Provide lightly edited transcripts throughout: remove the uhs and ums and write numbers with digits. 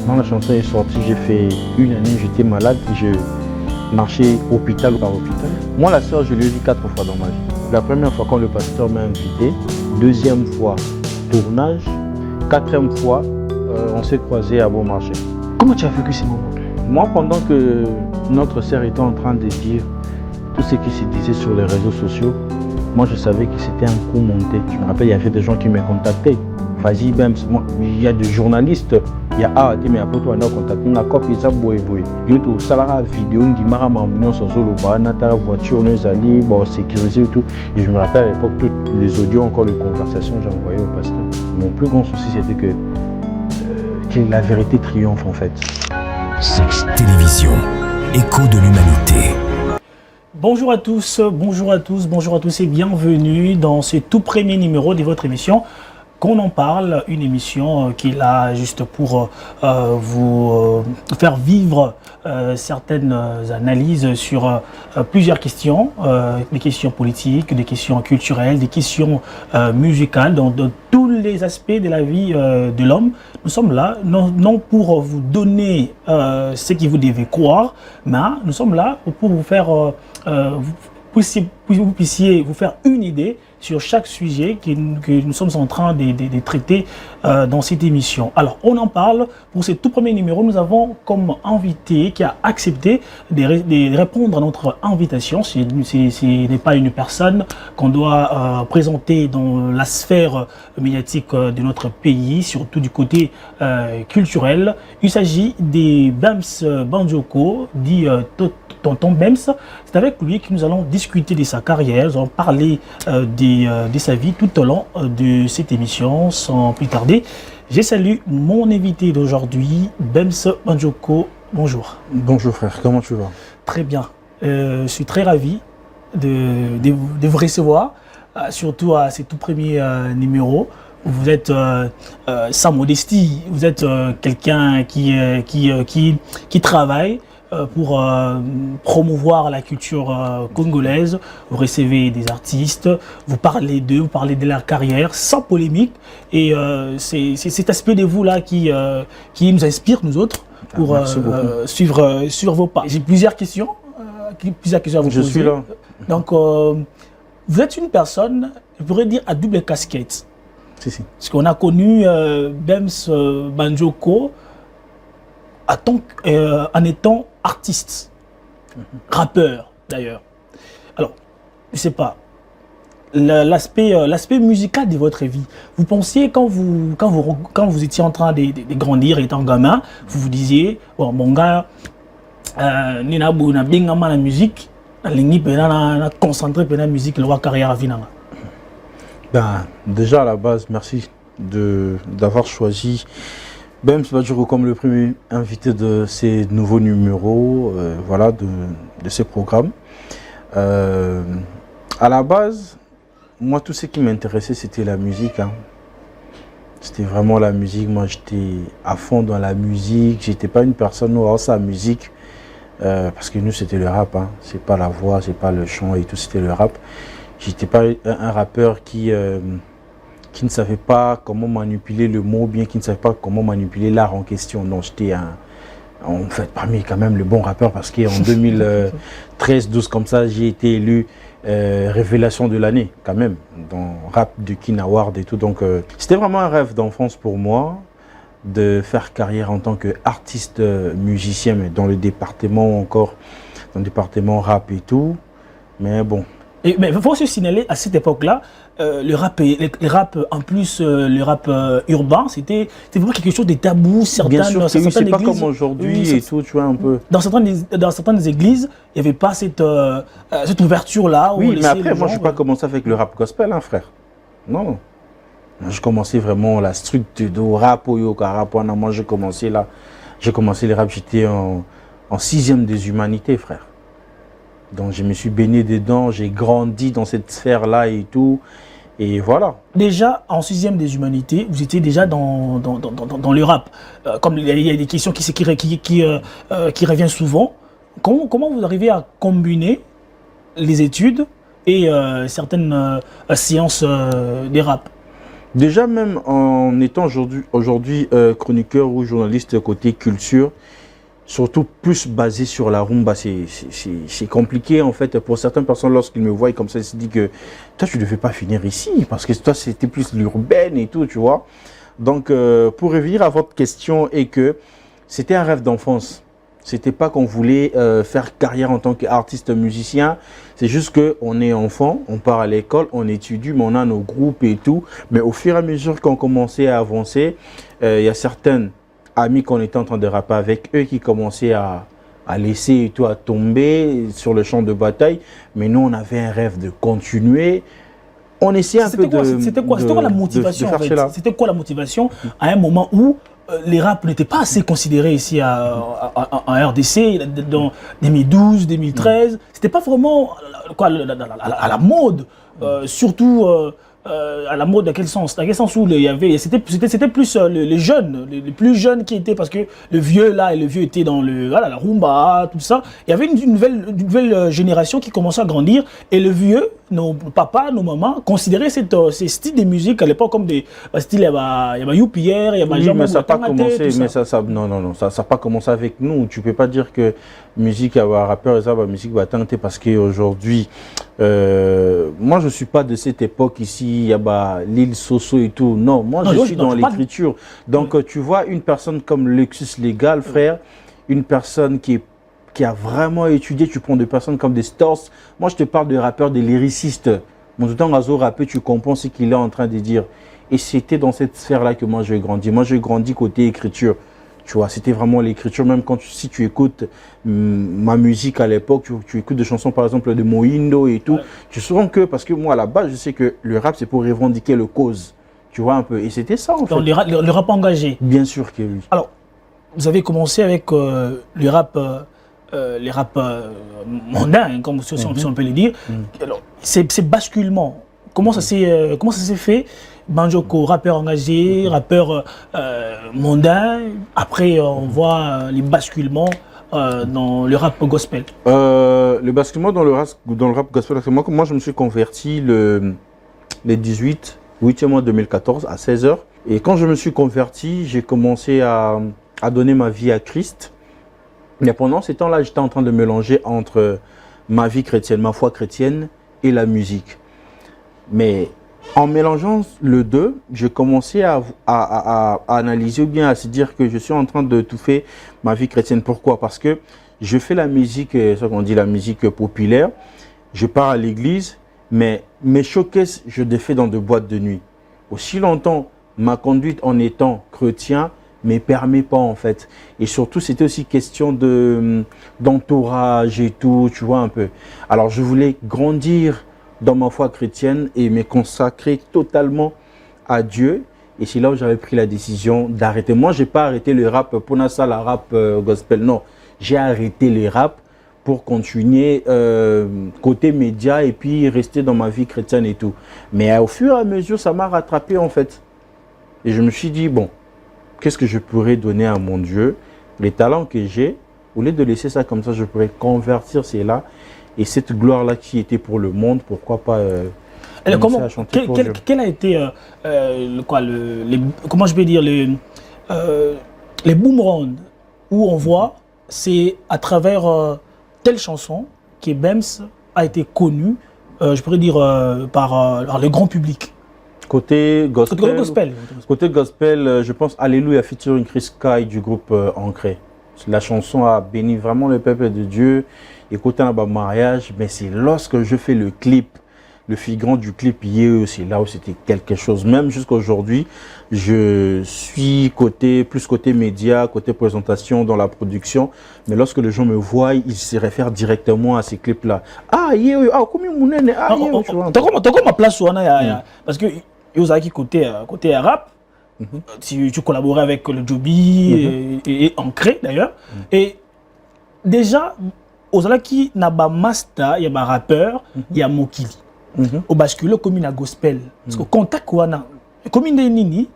Quand la chanson est sortie, j'ai fait une année, j'étais malade, je marchais hôpital par hôpital. Moi, la sœur, je l'ai vue 4 fois dans ma vie. La première fois quand le pasteur m'a invité, deuxième fois tournage, quatrième fois on s'est croisés à Bon Marché. Comment tu as vécu ces moments? Moi, pendant que notre sœur était en train de dire tout ce qui se disait sur les réseaux sociaux, moi je savais que c'était un coup monté. Je me rappelle, il y avait des gens qui me contactaient. Vas-y, Bems, il y a des journalistes, il y a AAT, mais après toi, on a contacté, on a copié ça, boy. Il y a tout ça, la vidéo, on dit, Maram, on sur la voiture, on est allé, bon, sécurisé et tout. Et je me rappelle à l'époque, tous les audios, encore les conversations, j'ai envoyé au pasteur. Mon plus grand souci, c'était que la vérité triomphe en fait. Sex Télévision, écho de l'humanité. Bonjour à tous et bienvenue dans ce tout premier numéro de votre émission Qu'on en parle, une émission qui est là juste pour vous faire vivre certaines analyses sur plusieurs questions, des questions politiques, des questions culturelles, des questions musicales, dans tous les aspects de la vie de l'homme. Nous sommes là, non pour vous donner ce que vous devez croire, mais nous sommes là pour vous faire, vous puissiez vous faire une idée sur chaque sujet que nous sommes en train de traiter dans cette émission. Alors, on en parle. Pour ce tout premier numéro, nous avons comme invité qui a accepté de répondre à notre invitation. Ce n'est pas une personne qu'on doit présenter dans la sphère médiatique de notre pays, surtout du côté culturel. Il s'agit de Bems Bandioko, dit Tonton Bems. C'est avec lui que nous allons discuter de sa carrière, nous allons parler de sa vie tout au long de cette émission. Sans plus tarder, je salue mon invité d'aujourd'hui, Bems Bandioko. Bonjour. Bonjour frère, comment tu vas? Très bien. Je suis très ravi de vous recevoir, surtout à ce tout premier numéro. Vous êtes sans modestie, vous êtes quelqu'un qui travaille pour promouvoir la culture congolaise. Vous recevez des artistes, vous parlez d'eux, vous parlez de leur carrière sans polémique, et c'est cet aspect de vous là qui nous inspire, nous autres, pour suivre vos pas. J'ai plusieurs questions à vous poser. Je suis là. Donc vous êtes une personne, je pourrais dire, à double casquette. Si. Parce qu'on a connu Bems Bandioko en étant artiste, rappeur d'ailleurs. Alors, je ne sais pas, l'aspect musical de votre vie, vous pensiez quand vous étiez en train de grandir, étant gamin, vous vous disiez, bon, mon gars, nina na bingama la musique, na concentré sur la musique, le carrière à vinanga. Ben, déjà à la base, merci d'avoir choisi Bems Bandioko comme le premier invité de ces nouveaux numéros, voilà, de ces programmes. À la base, moi, tout ce qui m'intéressait, c'était la musique. Hein. C'était vraiment la musique. Moi, j'étais à fond dans la musique. J'étais pas une personne où sa musique, parce que nous, c'était le rap. Hein. C'est pas la voix, c'est pas le chant et tout, c'était le rap. J'étais pas un rappeur qui ne savait pas comment manipuler le mot, bien qui ne savait pas comment manipuler l'art en question. Non, j'étais en fait parmi quand même le bon rappeur, parce qu'en 2013-12 comme ça, j'ai été élu révélation de l'année quand même, dans Rap de Kin Award et tout. Donc c'était vraiment un rêve d'enfance pour moi de faire carrière en tant qu'artiste musicien, mais dans le département rap et tout. Mais bon. Mais il faut se signaler, à cette époque-là, le rap, en plus le rap urbain, c'était vraiment quelque chose de tabou. Bien sûr, c'est pas comme aujourd'hui et tout, tu vois, un peu. Dans certaines églises, il n'y avait pas cette ouverture-là. Oui, mais après, moi, je n'ai pas commencé avec le rap gospel, hein, frère. Non. Je commençais vraiment la structure de rap, moi, j'ai commencé le rap, j'étais en 6e des humanités, frère. Donc je me suis baigné dedans, j'ai grandi dans cette sphère-là et tout, et voilà. Déjà, en 6e des humanités, vous étiez déjà dans le rap. Comme il y a des questions qui reviennent souvent, comment vous arrivez à combiner les études et certaines sciences des rap? Déjà, même en étant aujourd'hui chroniqueur ou journaliste côté culture, surtout plus basé sur la rumba, c'est compliqué en fait pour certaines personnes lorsqu'ils me voient comme ça, ils se disent que toi tu ne devais pas finir ici parce que toi c'était plus l'urbaine et tout, tu vois. Donc pour revenir à votre question, et que c'était un rêve d'enfance. C'était pas qu'on voulait faire carrière en tant qu'artiste musicien. C'est juste qu'on est enfant, on part à l'école, on étudie, mais on a nos groupes et tout. Mais au fur et à mesure qu'on commençait à avancer, il y a certaines amis qu'on était en train de rapper avec eux qui commençaient à laisser et tout, à tomber sur le champ de bataille. Mais nous, on avait un rêve de continuer. On essayait un peu C'était quoi la motivation en fait? C'était quoi la motivation à un moment où les rap n'étaient pas assez considérés ici en RDC, dans 2012, 2013. C'était pas vraiment quoi, à la mode, surtout à la mode dans quel sens? Dans quel sens où il y avait, c'était plus les jeunes, les plus jeunes qui étaient, parce que le vieux là et le vieux étaient dans la rumba, tout ça. Il y avait une nouvelle génération qui commençait à grandir, et le vieux, nos papas, nos mamans, considéraient ces styles de musique à l'époque comme des styles, il y a Youpier, il y a oui, mais ça n'a pas commencé, non, ça n'a pas commencé avec nous. Tu peux pas dire que musique, rappeur et ça, musique va tenter, parce qu'aujourd'hui, moi je suis pas de cette époque ici, il y a l'île Soso et tout. Non, moi je suis dans l'écriture. Donc tu vois une personne comme Lexus Légal, frère, une personne qui a vraiment étudié, tu prends des personnes comme des Stars. Moi je te parle de rappeurs, des lyricistes. Mon temps à rapper, tu comprends ce qu'il est en train de dire. Et c'était dans cette sphère-là que moi j'ai grandi. Moi j'ai grandi côté écriture. Tu vois, c'était vraiment l'écriture. Même si tu écoutes ma musique à l'époque, tu écoutes des chansons par exemple de Moindo et tout, tu sens que, parce que moi à la base, je sais que le rap c'est pour revendiquer le cause. Tu vois un peu. Et c'était ça en fait. Donc le rap engagé. Bien sûr que oui. Alors, vous avez commencé avec le rap, mondain, comme si on peut le dire. Alors, ces basculements, comment ça s'est fait? Banjoko, rappeur engagé, rappeur mondain. Après, on voit les basculements dans le rap gospel. Le basculement dans le rap gospel, moi je me suis converti le 8e mois 2014 à 16h. Et quand je me suis converti, j'ai commencé à donner ma vie à Christ. Mais pendant ces temps-là, j'étais en train de mélanger entre ma vie chrétienne, ma foi chrétienne et la musique. Mais en mélangeant le deux, j'ai commencé à analyser, ou bien à se dire que je suis en train de d'étouffer ma vie chrétienne. Pourquoi? Parce que je fais la musique, ce qu'on dit la musique populaire, je pars à l'église, mais mes showcases, je les fais dans des boîtes de nuit. Aussi longtemps, ma conduite en étant chrétien ne me permet pas en fait. Et surtout, c'était aussi question d'entourage et tout, tu vois un peu. Alors, je voulais grandir dans ma foi chrétienne et me consacrer totalement à Dieu. Et c'est là où j'avais pris la décision d'arrêter. Moi, je n'ai pas arrêté le rap pour ça, la rap gospel. Non, j'ai arrêté le rap pour continuer côté média et puis rester dans ma vie chrétienne et tout. Mais au fur et à mesure, ça m'a rattrapé en fait. Et je me suis dit, bon, qu'est-ce que je pourrais donner à mon Dieu? Les talents que j'ai, au lieu de laisser ça comme ça, je pourrais convertir cela. Et cette gloire-là qui était pour le monde, pourquoi pas à chanter pour Dieu. Quel a été, comment je peux dire, les boomerangs où on voit, c'est à travers telle chanson que Bems a été connu, je pourrais dire, par le grand public. Côté gospel, je pense Alléluia featuring Chris Sky du groupe Ancré. La chanson a béni vraiment le peuple de Dieu. Écoutez un mariage, mais c'est lorsque je fais le clip, le figurant du clip, c'est là où c'était quelque chose. Même jusqu'à aujourd'hui, je suis plus côté média, côté présentation dans la production. Mais lorsque les gens me voient, ils se réfèrent directement à ces clips-là. T'as comme ma place parce que Yozaki côté rap, tu collaborais avec le Joby et Ancré d'ailleurs. Et déjà, Ozalaki n'a pas master, il y a un rappeur, il y a Mokili. Au bascule comme une gospel. Parce que contact comme une nini,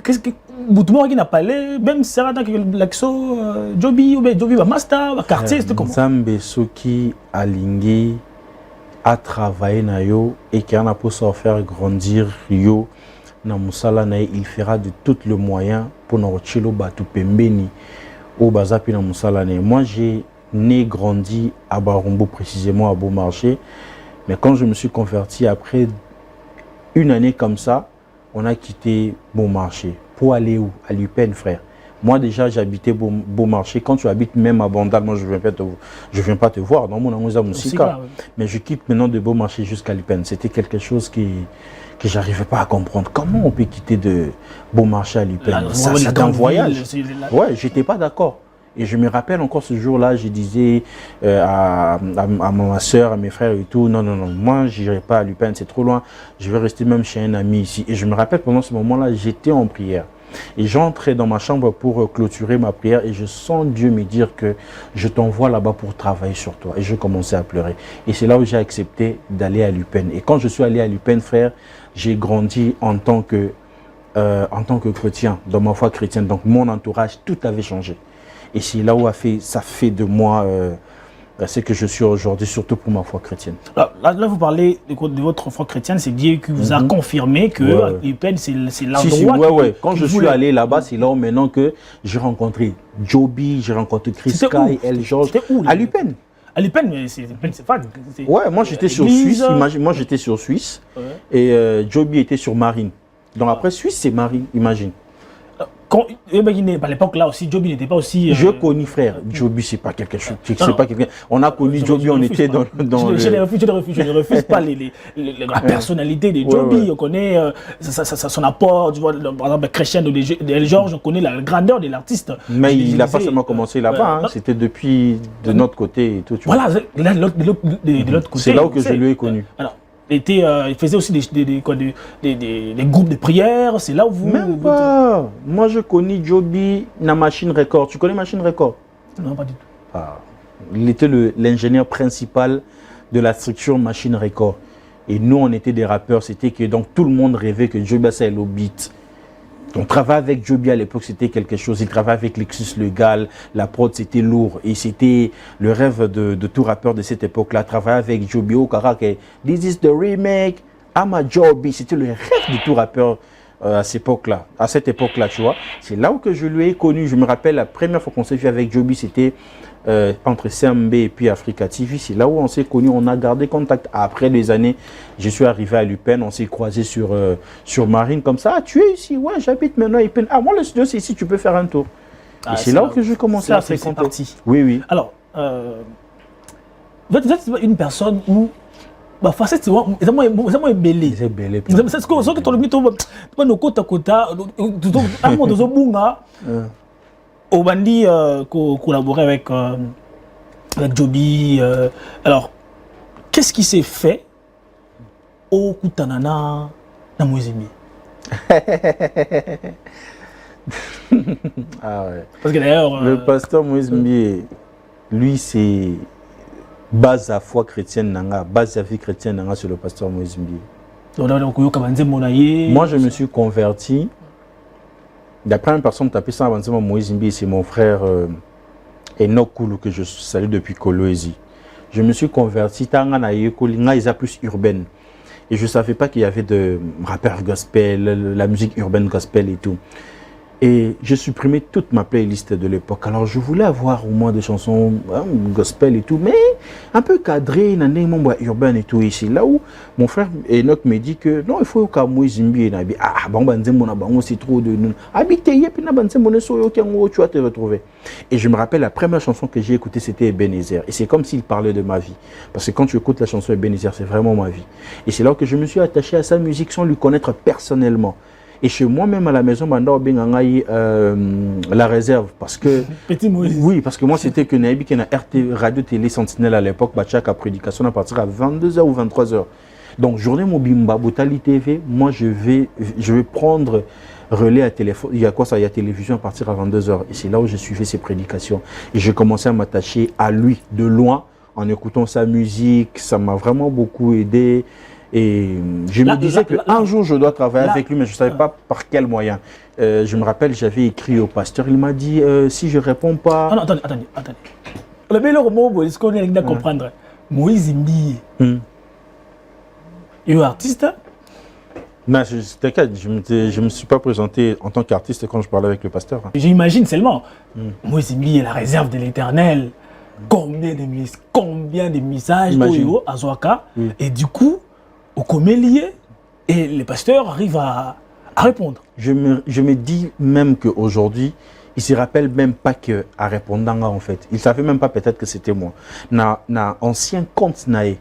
qu'est-ce que Boutouma qui n'a pas parlé, même Sarah que l'axo Joby va master, quartier, c'était comment? Zambe Soki Alingi à travailler na yo et qui en a pour ça faire grandir yo na musala na il fera de tout le moyen pour na chilo batu pembeni au bazapi na musala na. Moi j'ai né grandi à Barumbu, précisément à Beaumarchais, mais quand je me suis converti après une année comme ça, on a quitté Beaumarchais pour aller où? À l'UPEN, frère. Moi déjà j'habitais Beaumarchais. Quand tu habites même à Bandal, moi je viens pas te voir dans mon amour musical. Mais je quitte maintenant de Beaumarchais jusqu'à l'UPEN. C'était quelque chose que j'arrivais pas à comprendre. Comment on peut quitter de Beaumarchais à l'UPEN? C'est un voyage. Ouais, j'étais pas d'accord. Et je me rappelle encore ce jour-là, je disais à ma soeur, à mes frères et tout, non, moi je n'irai pas à l'UPEN, c'est trop loin, je vais rester même chez un ami ici. Et je me rappelle pendant ce moment-là, j'étais en prière. Et j'entrais dans ma chambre pour clôturer ma prière et je sens Dieu me dire que je t'envoie là-bas pour travailler sur toi. Et je commençais à pleurer. Et c'est là où j'ai accepté d'aller à l'UPEN. Et quand je suis allé à l'UPEN, frère, j'ai grandi en tant que chrétien, dans ma foi chrétienne. Donc mon entourage, tout avait changé. Et c'est là où ça fait de moi ce que je suis aujourd'hui, surtout pour ma foi chrétienne. Là vous parlez de votre foi chrétienne, c'est Dieu qui vous a confirmé que l'UPEN, c'est l'endroit. Quand je suis allé là-bas, c'est là où maintenant que j'ai rencontré Joby, j'ai rencontré Chris Sky, El George. C'était où? À l'UPEN. À l'UPEN, mais c'est pas... Ouais, moi j'étais sur Suisse, moi j'étais sur Suisse, et Joby était sur Marine. Donc après Suisse, c'est Marine, imagine. À l'époque là aussi, Joby n'était pas aussi... Je connais frère, Joby c'est pas quelque chose, c'est pas quelqu'un. On a connu Joby, on était dans je ne refuse pas la personnalité de Joby, on connaît son apport, tu vois, par exemple Christian de Georges, on connaît la grandeur de l'artiste. Mais il n'a pas seulement commencé là-bas, c'était depuis de notre côté et tout. Voilà, de l'autre côté. C'est là où que je lui ai connu. Alors, il faisait aussi des groupes de prière, c'est là où vous... Même pas. Moi, je connais Joby dans Machine Record. Tu connais Machine Record? Non, pas du tout. Il était l'ingénieur principal de la structure Machine Record. Et nous, on était des rappeurs. C'était que donc tout le monde rêvait que Joby c'est le beat. On travaillait avec Joby à l'époque, c'était quelque chose. Il travaillait avec Lexus Legal, la prod c'était lourd. Et c'était le rêve de tout rappeur de cette époque-là. Travailler avec Joby au karaoke. This is the remake, I'm a Joby. C'était le rêve de tout rappeur à cette époque-là, tu vois. C'est là où que je lui ai connu. Je me rappelle la première fois qu'on s'est vu avec Joby, c'était entre CMB et puis Africa TV. C'est là où on s'est connus, on a gardé contact. Après des années, je suis arrivé à l'UPEN, on s'est croisé sur Marine comme ça. Ah, tu es ici? Ouais, j'habite maintenant à l'UPEN. Ah, moi le studio c'est ici, tu peux faire un tour. Et c'est là où que je commençais à fréquenter. Oui. Alors, vous êtes une personne où c'est moins belé. C'est belé. C'est ce que tu as dit, tu as dit, côte à côte, Obandi collaborer avec Joby. Alors, qu'est-ce qui s'est fait au Kutanana na Mouizimbi? Ah ouais. Parce que d'ailleurs... Le pasteur Mouizimbi, lui, c'est base à foi chrétienne, base à vie chrétienne sur le pasteur Mouizimbi. Moi, je me suis converti. D'après une personne qui a appelé ça avant Moïse Mbi, c'est mon frère Enoch Koulou que je salue depuis Kolwezi. Je me suis converti dans la plus urbaine. Et je ne savais pas qu'il y avait de rappeurs gospel, la musique urbaine gospel et tout. Et j'ai supprimé toute ma playlist de l'époque. Alors je voulais avoir au moins des chansons gospel et tout, mais un peu cadré, urbain et tout ici. Là où mon frère Enoch me dit que non, il faut que Moïse Mbi c'est trop de nous. Habitez, tu vas te retrouver. Et je me rappelle la première chanson que j'ai écoutée, c'était Ebenezer. Et c'est comme s'il parlait de ma vie. Parce que quand tu écoutes la chanson Ebenezer, c'est vraiment ma vie. Et c'est là que je me suis attaché à sa musique sans lui connaître personnellement. Et chez moi-même à la maison, la réserve, parce que... Petit Moïse. Oui, parce que moi, c'était que Naïbi qui a RT, Radio Télé Sentinelle à l'époque, chaque prédication à partir à 22h ou 23h. Donc, journée Mobimba, Boutali TV, moi, je vais prendre relais à téléphone. Il y a quoi ça? Il y a télévision à partir à 22h. Et c'est là où je suivais ses prédications. Et j'ai commencé à m'attacher à lui de loin, en écoutant sa musique. Ça m'a vraiment beaucoup aidé. Et je me disais qu'un jour je dois travailler avec lui, mais je ne savais pas par quel moyen. Je me rappelle, j'avais écrit au pasteur, il m'a dit si je ne réponds pas. Ah non, attendez. Le meilleur mot, est-ce qu'on est à comprendre? Moïse Mbi, et artiste. Non, t'inquiète, je me suis pas présenté en tant qu'artiste quand je parlais avec le pasteur. J'imagine seulement. Moi, c'est mis la réserve de l'Éternel. Combien de messages à Zoaka. Et du coup, au comélier, et les pasteurs arrivent à répondre. Je me dis même qu'aujourd'hui, il ne se rappelle même pas qu'à répondre en fait. Il ne savait même pas peut-être que c'était moi. Na ancien compte naé.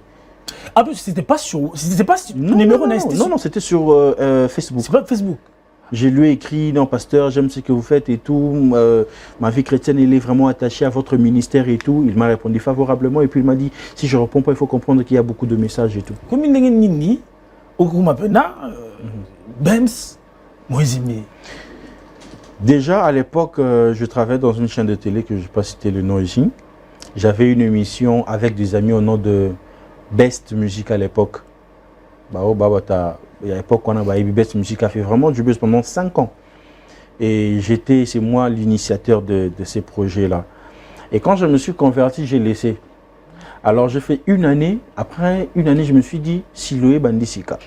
Ah, mais c'était pas sur non, c'était sur Facebook. C'est pas Facebook. Je lui ai écrit, non pasteur, j'aime ce que vous faites et tout. Ma vie chrétienne, elle est vraiment attachée à votre ministère et tout. Il m'a répondu favorablement et puis il m'a dit, si je ne réponds pas, il faut comprendre qu'il y a beaucoup de messages et tout. Comme il n'y a Bems, Moïsimi. Déjà à l'époque, je travaillais dans une chaîne de télé que je ne vais pas citer le nom ici. J'avais une émission avec des amis au nom de Best Music à l'époque. À l'époque, on a Best Music a fait vraiment du buzz pendant 5 ans. Et c'est moi l'initiateur de ces projets-là. Et quand je me suis converti, j'ai laissé. Alors j'ai fait une année. Après une année, je me suis dit, Siloé Bandisika.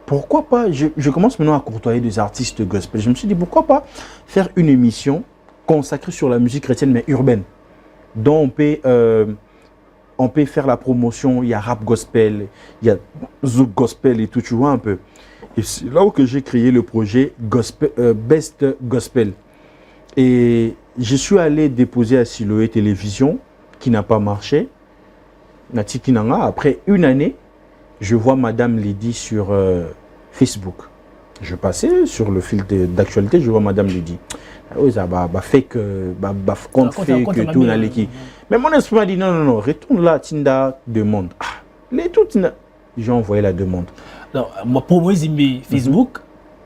Pourquoi pas, je commence maintenant à côtoyer des artistes gospel. Je me suis dit, pourquoi pas faire une émission consacrée sur la musique chrétienne, mais urbaine, dont on peut faire la promotion, il y a rap gospel, il y a zouk gospel et tout, tu vois un peu. Et c'est là où j'ai créé le projet Best Gospel. Et je suis allé déposer à Siloé Télévision, qui n'a pas marché. Après une année, je vois Madame Lydie sur Facebook. Je passais sur le fil d'actualité, je vois Madame Lydie. Oui, ça va fake, compte fake, tout l'équipe. Mais mon esprit m'a dit non, retourne là, Tinda demande. J'ai envoyé la demande. Non, pour moi, il Facebook,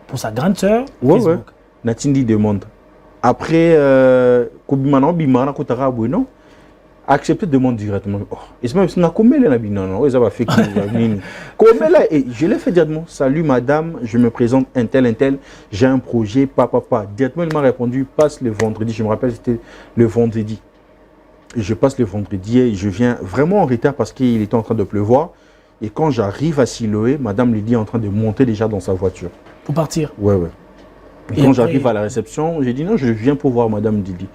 pour sa grande sœur, Facebook. Natindi demande. Après, non, accepter demande directement. Et c'est même si on a commis là, non, ça va faire et je l'ai fait directement. Salut madame, je me présente un tel, j'ai un projet, papa. Directement, il m'a répondu, passe le vendredi. Je me rappelle, c'était le vendredi. Je passe le vendredi et je viens vraiment en retard parce qu'il était en train de pleuvoir. Et quand j'arrive à Siloé, madame Lydie est en train de monter déjà dans sa voiture. Pour partir? Ouais. Et quand j'arrive à la réception, j'ai dit non, je viens pour voir madame Lydie.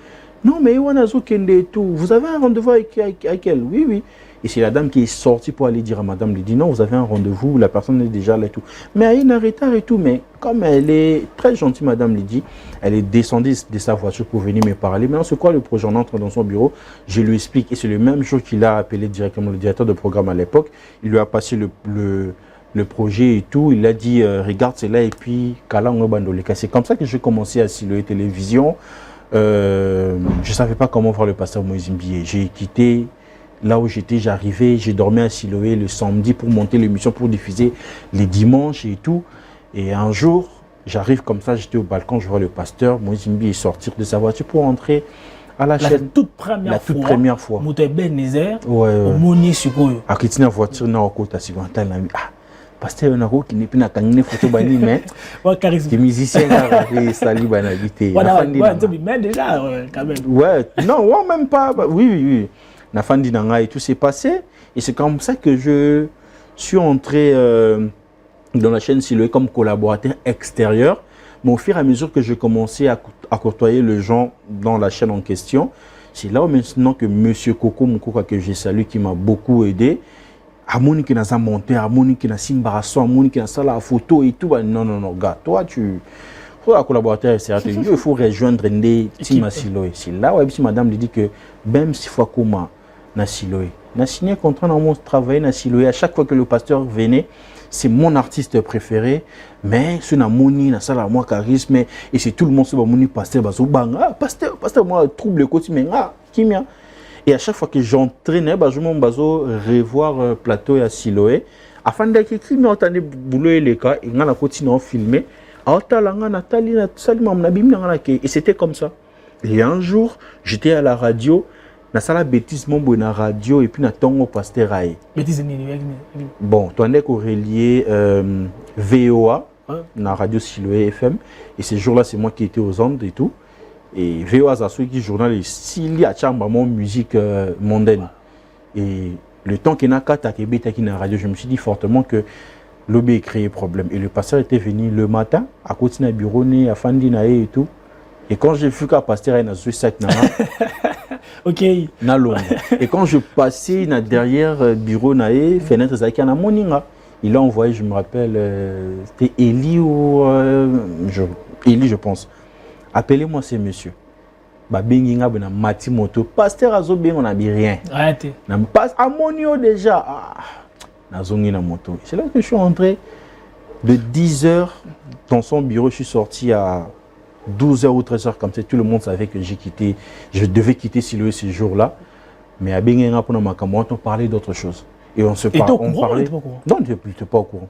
Non, mais Iwanazo Kende et tout, vous avez un rendez-vous avec elle? Oui. Et c'est la dame qui est sortie pour aller dire à madame Lydie, non, vous avez un rendez-vous, la personne est déjà là et tout. Mais elle est en retard et tout, mais comme elle est très gentille, madame Lydie, elle est descendue de sa voiture pour venir me parler. Maintenant, c'est quoi le projet? On entre dans son bureau, je lui explique. Et c'est le même jour qu'il a appelé directement le directeur de programme à l'époque. Il lui a passé le projet et tout. Il a dit, regarde, c'est là et puis, Kalango Bandoleka. C'est comme ça que j'ai commencé à Siloé Télévision. Je ne savais pas comment voir le pasteur Moïse Mbié. J'ai quitté là où j'étais, j'arrivais, j'ai dormi à Siloé le samedi pour monter l'émission, pour diffuser les dimanches et tout. Et un jour, j'arrive comme ça, j'étais au balcon, je vois le pasteur Moïse Mbié sortir de sa voiture pour entrer à la chaîne. La toute première fois. Ben Nézer, au Moni Sukoyo. À quitter la voiture, on a au côté, pasteur Onako qui n'est plus na kangine photo bani mais les musiciens ont sali banalité. Mais déjà quand même. Ouais, non, même pas. Oui. Na fandi nanga et tout s'est passé et c'est comme ça que je suis entré dans la chaîne Siloé comme collaborateur extérieur. Mais au fur et à mesure que je commençais à côtoyer les gens dans la chaîne en question, c'est là maintenant que Monsieur Coco Moukoka que j'ai salué qui m'a beaucoup aidé. Amoni qui n'a pas monté, Amoni qui n'a pas simbarasson, Amoni qui n'a pas la photo et tout. Non, gars, toi, tu faut un collaborateur, il faut rejoindre des teams à Siloé. C'est là où madame lui dit que même si fois comment na Siloé, na signé contrat dans mon travail na Siloé. À chaque fois que le pasteur venait, c'est mon artiste préféré, mais ce n'a moni na sala moi charisme et c'est tout le monde se moni pasteur baso banga pasteur moi trouble le quotidien kimia. Et à chaque fois que j'entraînais, je me revoir plateau à Siloé. Afin d'écrire, je m'entendais boulot et les cas, et on a continué à filmer. Et c'était comme ça. Et un jour, j'étais à la radio, na sala bêtise mon bon na radio et puis na tongo pasteur aïe. Bêtise bon, tu en es relié VOA, na radio Siloé FM. Et ce jour-là, c'est moi qui étais aux ondes et tout. Et VOA Zassou qui journaliste, il y a mon musique mondaine. Et le temps qu'il y a 4 à Québec qui na radio, je me suis dit fortement que L'obé créé problème. Et le pasteur était venu le matin, à côté de bureau, à Fandina et tout. Et quand j'ai vu qu'un pasteur est dans ce sac, ok. Et quand je passais derrière bureau, fenêtre, il a envoyé, je me rappelle, c'était Eli ou Eli, je pense. Appelez-moi ces messieurs. Benginga bena mati moto pasteur azobe on a rien. Arrêtez. Na passe amonio déjà. Na zongi na moto. C'est là que je suis rentré de 10h dans son bureau, je suis sorti à 12h ou 13h comme ça, tout le monde savait que je devais quitter Siloé ce jour-là. Mais à Benginga pour ma camarade, on parlait d'autre chose. Et on se parlait. On parlait. Non, je n'étais pas au courant.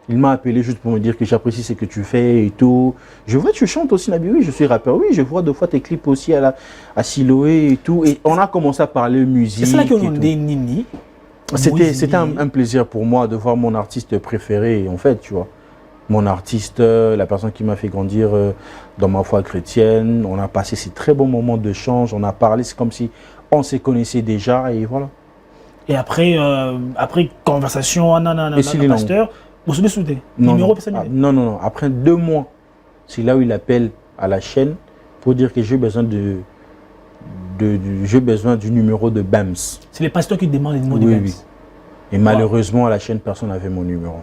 Il m'a appelé juste pour me dire que j'apprécie ce que tu fais et tout. Je vois que tu chantes aussi, Nabi. Oui, je suis rappeur. Oui, je vois deux fois tes clips aussi à Siloé et tout. Et on a commencé à parler musique. C'est là qu'on a des Nini. C'était un plaisir pour moi de voir mon artiste préféré, en fait, tu vois. Mon artiste, la personne qui m'a fait grandir dans ma foi chrétienne. On a passé ces très bons moments d'échange. On a parlé, c'est comme si on se connaissait déjà et voilà. Et après conversation, pasteur. Vous vous souvenez? Numéro non. Après 2 mois, c'est là où il appelle à la chaîne pour dire que j'ai besoin du numéro de BAMS. C'est les pasteurs qui demandent le numéro de BAMS. Oui. Et malheureusement, à la chaîne, personne n'avait mon numéro.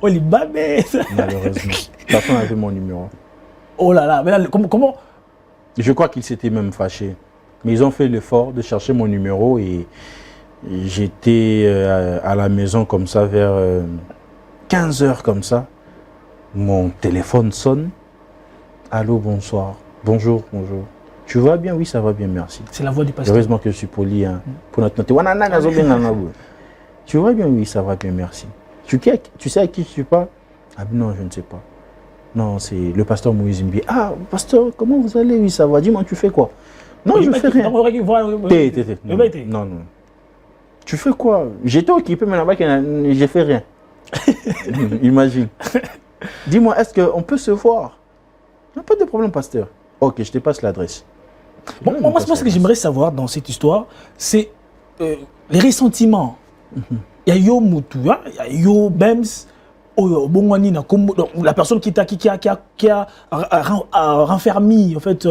Oh, les babés! Malheureusement, personne n'avait mon numéro. Oh là là, mais là, comment? Je crois qu'ils s'étaient même fâchés. Mais ils ont fait l'effort de chercher mon numéro et j'étais à la maison comme ça vers 15h comme ça. Mon téléphone sonne. Allô, bonsoir. Bonjour. Tu vas bien? Oui, ça va bien, merci. C'est la voix du pasteur. Heureusement que je suis poli. Hein, pour notre noter. Tu vas bien? Oui, ça va bien, merci. Tu sais à qui tu parles? Ah non, je ne sais pas. Non, c'est le pasteur Moïse Mbi. Ah, pasteur, comment vous allez? Oui, ça va. Dis-moi, tu fais quoi? Non, je ne fais rien. Non. Tu fais quoi? J'étais occupé, mais là-bas, j'ai fait rien. Imagine. Dis-moi, est-ce qu'on peut se voir? Il n'y a pas de problème, pasteur. Ok, je te passe l'adresse. Bon, moi, ce que j'aimerais savoir dans cette histoire, c'est les ressentiments. Il y a Yo Moutou, il y a Yo Bems, la personne qui a renfermé, en fait,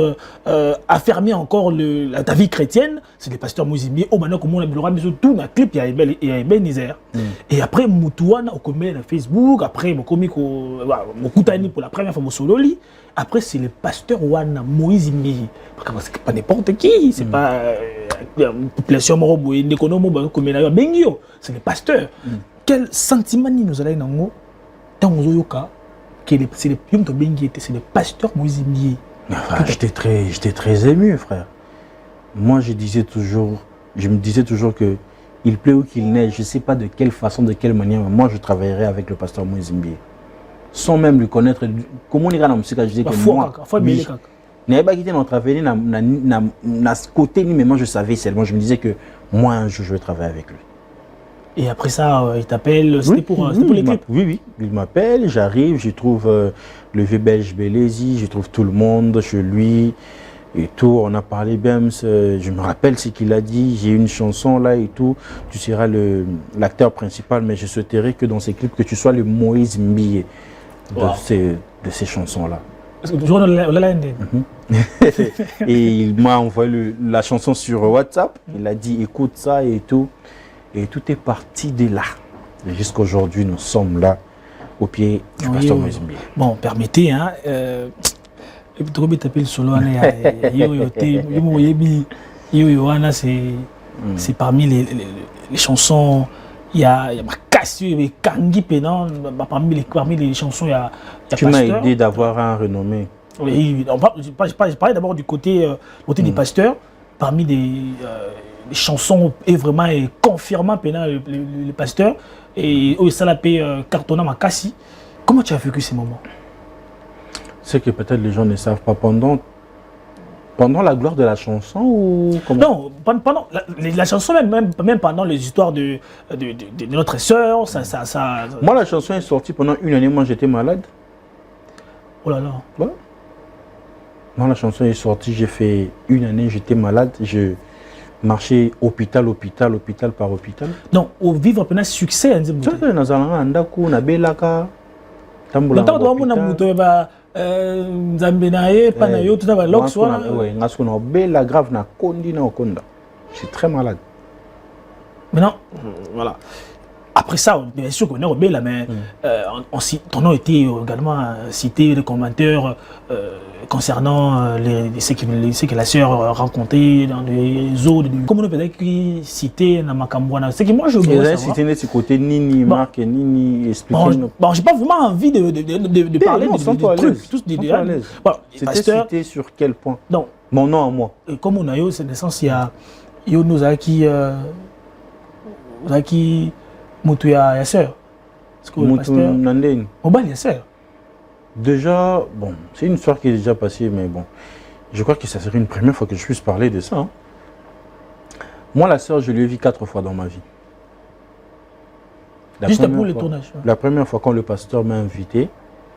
affermé encore ta vie chrétienne, c'est le pasteur Mouzimbi. Oh, maintenant, comment on a tout dans le clip, il y a Ebenezer. Et après, Moutouana, on commet sur Facebook, après, on commet pour la première fois, Sololi. Après, c'est le pasteur Wana Moïse Mbi. C'est pas n'importe qui, c'est pas la population moroboui, l'économie, c'est le pasteur. Quel sentiment nous allons c'est le pasteur Moïse Mbi. J'étais très ému, frère. Moi, je me disais toujours que il pleut ou qu'il neige, je ne sais pas de quelle façon, de quelle manière, mais moi, je travaillerai avec le pasteur Moïse Mbi. Sans même le connaître. Comment on ira dans le musique, je disais que moi, n'avais pas quitté notre travail, n'a côté, mais moi, je savais seulement. Je me disais que moi, un jour, je vais travailler avec lui. Et après ça, il t'appelle, c'était pour les clips? Oui, il m'appelle, j'arrive, je trouve le vieux belge Belézi, je trouve tout le monde chez lui et tout. On a parlé BAMS, je me rappelle ce qu'il a dit, j'ai une chanson là et tout. Tu seras l'acteur principal, mais je souhaiterais que dans ces clips, que tu sois le Moïse Mbi de ces chansons-là. Parce que toujours on l'a Et il m'a envoyé la chanson sur WhatsApp, il a dit écoute ça et tout. Et tout est parti de là. Jusqu'à aujourd'hui, nous sommes là, au pied du pasteur Moïse Mbi. Bon, permettez, hein. C'est parmi les chansons. Il y a Makassi, il y a Kangi Pénan. Parmi les chansons, il y a Tu m'as aidé d'avoir un renommé. Oui, je parlais d'abord du côté des pasteurs. Parmi les chansons et vraiment confirmant le pasteur et ça l'a payé Cartona Makassi. Comment tu as vécu ces moments? C'est que peut-être les gens ne savent pas pendant la gloire de la chanson ou comment? Non, pendant la chanson même pendant les histoires de notre sœur, ça. Moi la chanson est sortie pendant 1 année, moi j'étais malade. Oh là là. Moi la chanson est sortie, j'ai fait 1 année, j'étais malade, marcher hôpital par hôpital. Donc, au vivre plein succès, on dit. Ça, c'est dans un ndaku, na belaka. Le temps de mon amour, bah, Zambenaye, Panayo, tout ça, l'ox, oui, parce qu'on a bela grave na kondi na okonda. Je suis très malade. Maintenant, voilà. Après ça, bien sûr qu'on est au Bela, mais ton nom était également cité, les commentaires concernant ce que la sœur rencontrait dans les eaux. Comment on peut être cité dans Makambouana? C'est que moi, je veux cité de côté Nini, Marc et Nini, expliquer. Bon, j'ai pas vraiment envie de parler de trucs, tous des détails. C'était cité sur quel point? Non. Mon nom à moi. Et comme on a eu, c'est le sens, il y a nous qui Moutouya Yasser. Est-ce que le pasteur Nandine. Mobile Yasser. Déjà, bon, c'est une histoire qui est déjà passée, mais bon, je crois que ça serait une première fois que je puisse parler de ça. Hein. Moi, la sœur, je l'ai vue 4 fois dans ma vie. Juste pour le tournage. La première fois quand le pasteur m'a invité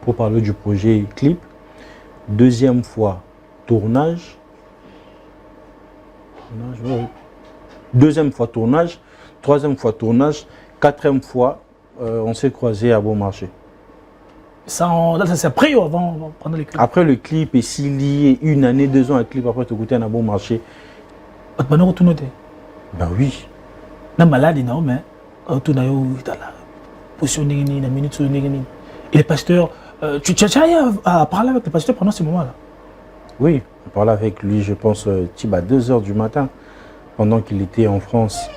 pour parler du projet clip. Deuxième fois, tournage. Deuxième fois, tournage. Troisième fois, tournage. Quatrième fois, on s'est croisés à Bon Marché. Ça, c'est après ou avant pendant le clip? Après le clip, et s'il y a 1 année, 2 ans, un clip après, tu goûté à Bon Marché. Tu as retourné? Ben oui. Tu es malade, non, mais tu as la position de la minute. Et le pasteur, tu as parlé avec le pasteur pendant ce moment-là? Oui, on parlait avec lui, je pense, à 2 h du matin, pendant qu'il était en France.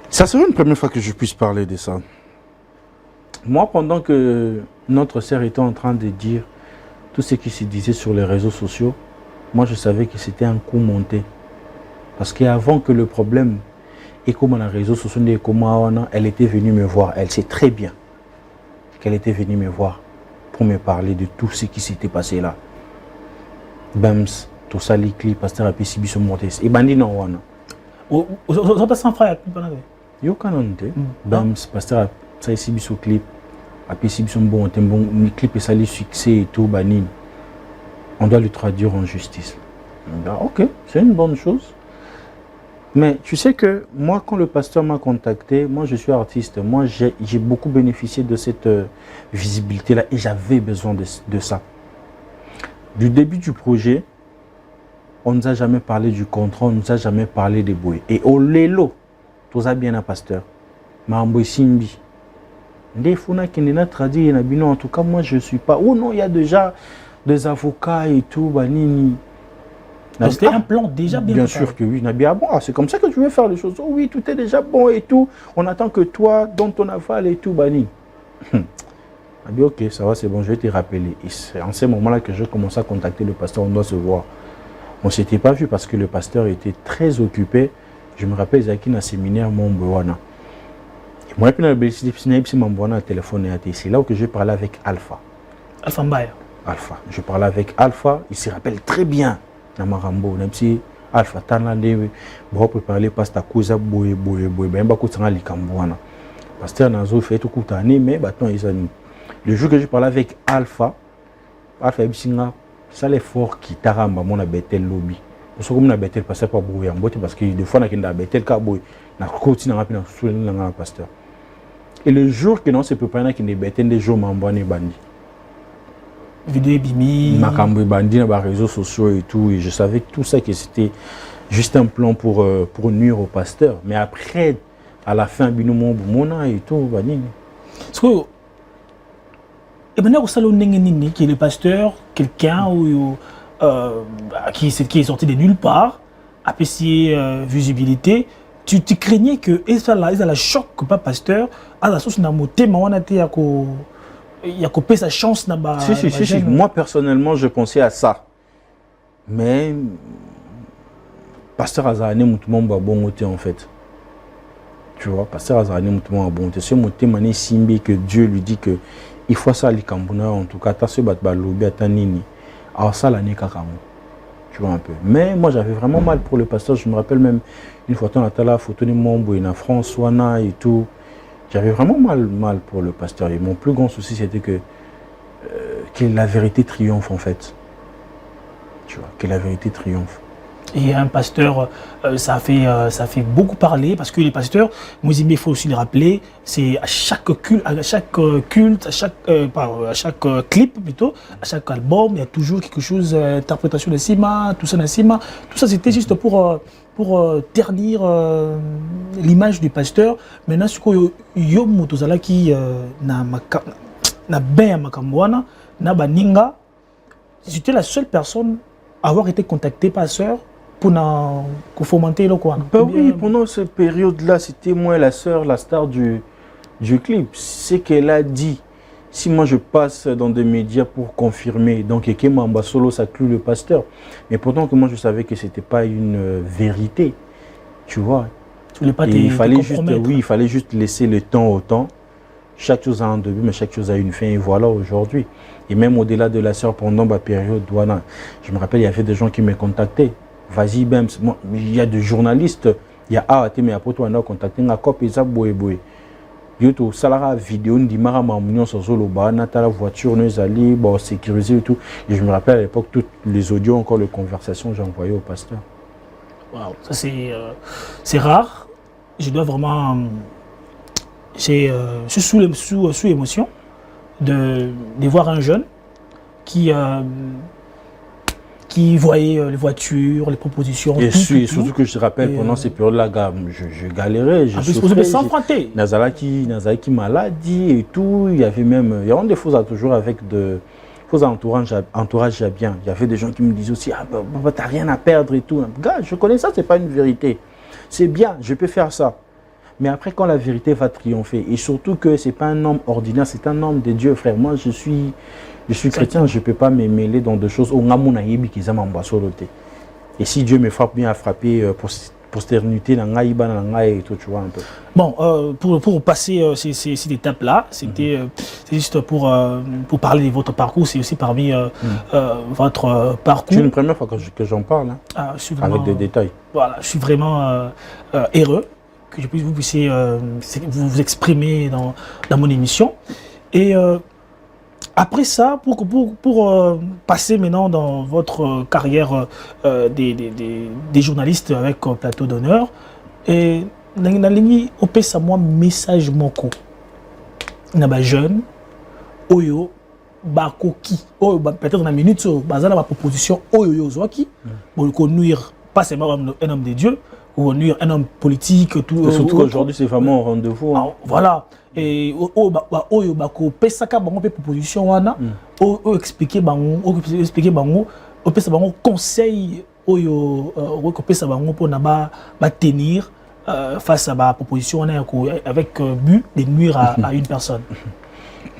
Ça serait une première fois que je puisse parler de ça. Moi, pendant que notre sœur était en train de dire tout ce qui se disait sur les réseaux sociaux, moi je savais que c'était un coup monté. Parce qu'avant que le problème et comment les réseaux sociaux, elle était venue me voir. Elle sait très bien qu'elle était venue me voir pour me parler de tout ce qui s'était passé là. Bams, tout ça, les clips, pasteur a pu subir son monté. Et bandit non, wana. Vous pas sans frère? Yo kanante, Bams, pasteur a exhibé son clip, a exhibé son bon clip et ça les succès et tout, banine. On doit le traduire en justice. Ok, c'est une bonne chose. Mais tu sais que moi, quand le pasteur m'a contacté, moi je suis artiste, moi j'ai beaucoup bénéficié de cette visibilité-là et j'avais besoin de ça. Du début du projet, on ne nous a jamais parlé du contrat, on ne nous a jamais parlé des bouées. Et au Lelo, tout ça bien un pasteur. Mambo Simbi. Des fois, traduit, en tout cas, moi je ne suis pas. Oh non, il y a déjà des avocats et tout. C'était un plan déjà bien préparé. Bien sûr que oui. Bon, c'est comme ça que tu veux faire les choses. Oh oui, tout est déjà bon et tout. On attend que toi, dans ton aval et tout, Bani. Ok, ça va, c'est bon, je vais te rappeler. Et c'est en ce moment-là que j'ai commencé à contacter le pasteur. On doit se voir. On ne s'était pas vu parce que le pasteur était très occupé. Je me rappelle, Zaki, dans le séminaire Momboana. Moi, c'est là où j'ai parlé avec Alpha. Alpha Mbaya. Alpha. Je parlais avec Alpha. Il se rappelle très bien. Namarambo. Alpha, Tanlande, pour préparer Pasteur Kouza Boye. Pasteur Nazo fait tout coup d'année, mais maintenant, le jour que je parlais avec Alpha, Alpha Ebsinga, ça l'effort qui t'a mon abetel lobby. Parce que comme on a bêté le pasteur pas brouillé en boîte parce que des fois on a bêté le carbone, on a continué à soulever le pasteur. Et le jour que non c'est préparé qui n'est bêté des jours m'envoie bandi. Vidéo bimi. Makambo bandi dans les réseaux sociaux et tout et je savais que tout ça que c'était juste un plan pour nuire au pasteur. Mais après à la fin binomon mona et tout bandi. Parce que et maintenant au salon n'engeni qui est le pasteur quelqu'un ou qui est sorti de nulle part, apprécié visibilité, tu craignais que ça la choc que pas pasteur, à la source n'a moté, mais on a été il y a coupé sa chance n'a pas. Si. Moi personnellement je pensais à ça, mais pasteur Azarane moutement va bon côté en fait. Tu vois, pasteur Azarane moutement va bon côté. Ce moté mané simbi que Dieu lui dit que il faut ça les Kambuna en tout cas, t'as ce bat balobi atanini. Alors ça l'année carrément, tu vois un peu. Mais moi j'avais vraiment mal pour le pasteur. Je me rappelle même une fois on a la photo de mon boy en France, Wana et tout. J'avais vraiment mal pour le pasteur. Et mon plus grand souci c'était que la vérité triomphe en fait. Tu vois, que la vérité triomphe. Et un pasteur, ça a fait beaucoup parler parce que les pasteurs, il faut aussi le rappeler, c'est à chaque culte, à chaque clip plutôt, à chaque album, il y a toujours quelque chose, interprétation de Sima, tout ça c'était juste pour ternir l'image du pasteur. Maintenant, ce que yo motozala qui na ben makamwana na baninga, j'étais la seule personne à avoir été contactée par sœur pour fomenter le quoi. Bah oui, pendant cette période-là, c'était moi la sœur, la star du clip. C'est qu'elle a dit. Si moi je passe dans des médias pour confirmer, donc et que Mamba Solo ça cloue le pasteur, mais pourtant que moi je savais que c'était pas une vérité, tu vois. Tu voulais pas il fallait juste, oui, il fallait juste laisser le temps au temps. Chaque chose a un début, mais chaque chose a une fin. Et voilà aujourd'hui. Et même au-delà de la sœur, pendant ma période, voilà, je me rappelle, il y avait des gens qui me contactaient. Vas-y, Bems, il y a des journalistes, il y a AAT, mais après toi, on a contacté un cop et ça, boé. Yoto, salara vidéo, on dit Mara Mamounion, sur le bas, la voiture, nous allons, bon, sécuriser et tout. Et je me rappelle à l'époque, tous les audios, encore les conversations, j'ai envoyé au pasteur. Waouh, ça c'est rare. Je dois vraiment. Je suis sous émotion de voir un jeune qui voyait les voitures, les propositions. Et surtout que je te rappelle, pendant ces périodes-là, je galérais, je souffrais. Vous s'emprunter. Nazalaki maladie et tout. Il y avait des faux toujours avec de faux entourages bien. Il y avait des gens qui me disaient aussi, ah bah, t'as rien à perdre et tout. Gars, je connais ça, c'est pas une vérité. C'est bien, je peux faire ça. Mais après, quand la vérité va triompher, et surtout que ce n'est pas un homme ordinaire, c'est un homme de Dieu, frère. Moi, je suis chrétien, je ne peux pas me mêler dans des choses. Et si Dieu me frappe bien à frapper posternité, et tout, tu vois un peu. Bon, pour passer cette étape-là, c'était juste pour parler de votre parcours, c'est aussi parmi votre parcours. C'est une première fois que j'en parle, hein, vraiment, avec des détails. Voilà, je suis vraiment heureux que vous puissiez vous exprimer dans mon émission. Et après ça, pour passer maintenant dans votre carrière des journalistes avec plateau d'honneur, et nalingi opesa moi message moko na ba jeune oyo bakoki oyo peut-être na minute bazala ba proposition oyo yo zwaki pour nuire pas seulement un homme de Dieu ou nuire un homme politique tout. Surtout qu'aujourd'hui c'est vraiment un rendez-vous. Hein. Voilà. Et oyo bako pesaka bango pe proposition wana o expliquer bango o pesa bango conseil oyo ko pesa bango pour na ba tenir face à ma proposition avec but de nuire à une personne.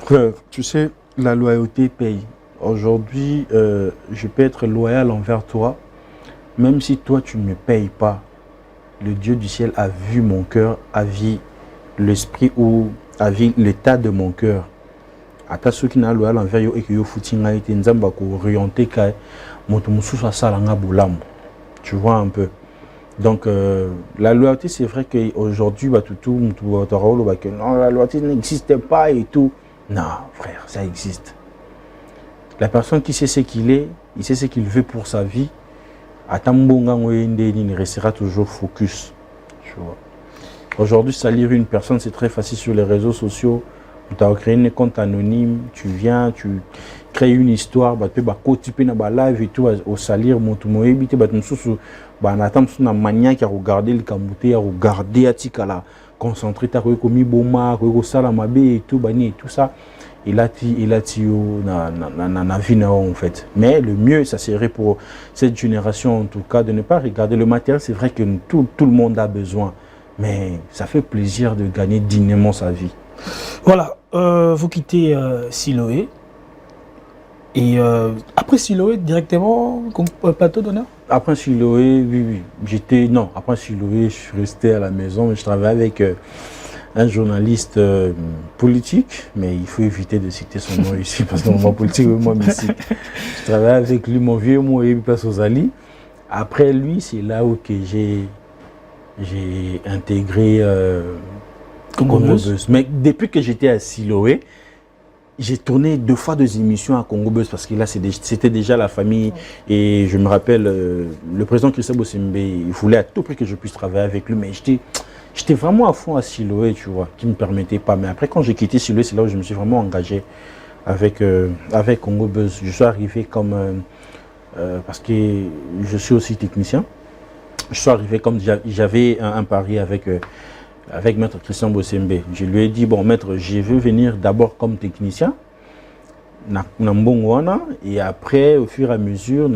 Frère, tu sais, la loyauté paye. Aujourd'hui, je peux être loyal envers toi, même si toi tu ne me payes pas. Le Dieu du ciel a vu mon cœur, a vu l'esprit ou a vu l'état de mon cœur. Ata ceux qui n'ont loyal envers yo et que yo foutinga été nzamba ko orienté ka moto mususu salanga bolamu. Tu vois un peu. Donc la loyauté, c'est vrai qu'aujourd'hui non, la loyauté n'existe pas et tout. Non, frère, ça existe. La personne qui sait ce qu'il est, il sait ce qu'il veut pour sa vie. Il restera toujours focus. Aujourd'hui, salir une personne, c'est très facile sur les réseaux sociaux. Tu as créé un compte anonyme, tu viens, tu crées une histoire, tu peux cotiper dans la live et tout, au salir, tu as mania qui a regardé le camouté, à regarder à Tikala, concentré, tu as commis Boma, Salamabe et tout, ça. Il a vie en fait. Mais le mieux, ça serait pour cette génération en tout cas de ne pas regarder le matériel. C'est vrai que tout le monde a besoin, mais ça fait plaisir de gagner dignement sa vie. Voilà, vous quittez Siloé et après Siloé directement plateau d'honneur. Après Siloé, oui. Après Siloé, je suis resté à la maison, mais je travaillais avec un journaliste politique, mais il faut éviter de citer son nom ici parce que mon politique, moi, me cite. Je travaillais avec lui, mon vieux mot, et passe aux alliés. Après lui, c'est là où que j'ai intégré Congo Buzz. Mais depuis que j'étais à Siloé, j'ai tourné 2 fois 2 émissions à Congo Buzz parce que là, c'était déjà la famille. Et je me rappelle, le président Christophe Bosembe, il voulait à tout prix que je puisse travailler avec lui. Mais j'étais vraiment à fond à Siloé, tu vois, qui ne me permettait pas. Mais après, quand j'ai quitté Siloé, c'est là où je me suis vraiment engagé avec Congo Buzz. Je suis arrivé comme... parce que je suis aussi technicien. Je suis arrivé comme j'avais un pari avec Maître Christian Bosembe. Je lui ai dit, bon Maître, je veux venir d'abord comme technicien, et après, au fur et à mesure,